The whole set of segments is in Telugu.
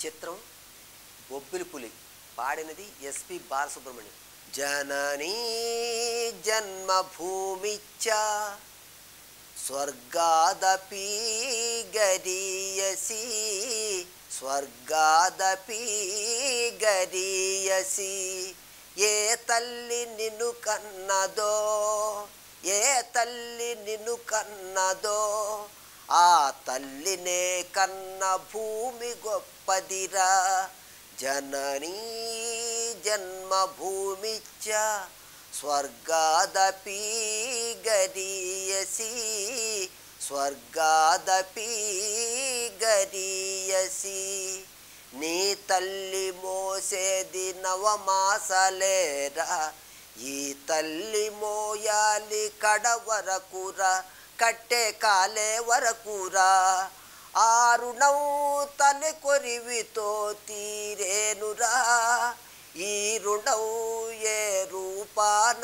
చిత్రం బొబ్బిలి పులి. పాడినది ఎస్పి బాలసుబ్రహ్మణ్యం. జననీ జన్మభూమిచ్చ స్వర్గాదపి గరీయసి స్వర్గాదపి గరీయసి. ఏ తల్లి నిన్ను కన్నదో ఏ తల్లి నిన్ను కన్నదో ఆ తల్లినే కన్న భూమి గొప్పదిరా. జననీ జన్మభూమిచ్చ స్వర్గాదపి గరీయసి స్వర్గాదపి గరీయసి. నీ తల్లి మోసేది నవమాసాలేరా, ఈ తల్లి మోయాలి కడ వరకురా, కట్టే కాలే వరకురా. ఆ రుణం తన కొరివితో తీరేనురా, ఈ రుణం ఏ రూపాన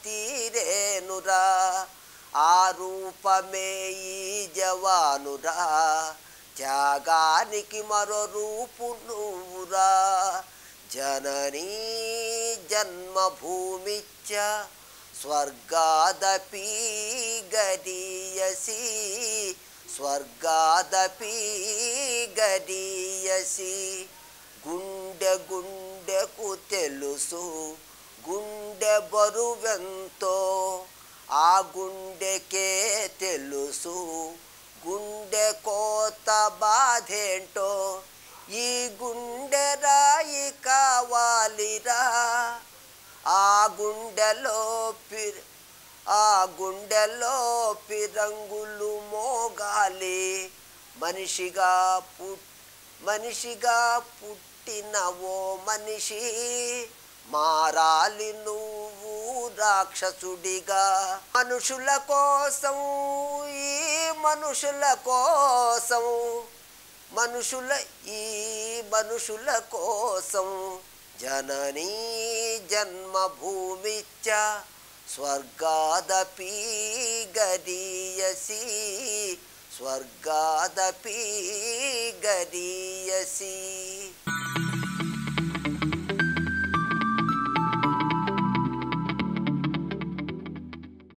తీరేనురా. ఆ రూపమే ఈ జవానురా, త్యాగానికి మరో రూపు నువ్వురా. జననీ జన్మభూమిచ్చ స్వర్గాదపి గరీయసి స్వర్గాదపి గరీయసి. గుండె గుండెకు తెలుసు గుండె బరువెంతో, ఆ గుండెకే తెలుసు గుండె కోత బాధేంటో. ఈ గుండె రాయి కావాలిరా, ఆ గుండెలో పిరంగులు మోగాలి. మనిషిగా పుట్టిన ఓ మనిషి, మారాలి నువ్వు రాక్షసుడిగా. మనుషుల కోసం ఈ మనుషుల కోసం మనుషుల కోసం. జననీ జన్మభూమిచ్చ స్వర్గాదపి గరీయసి స్వర్గాదపి గరీయసి.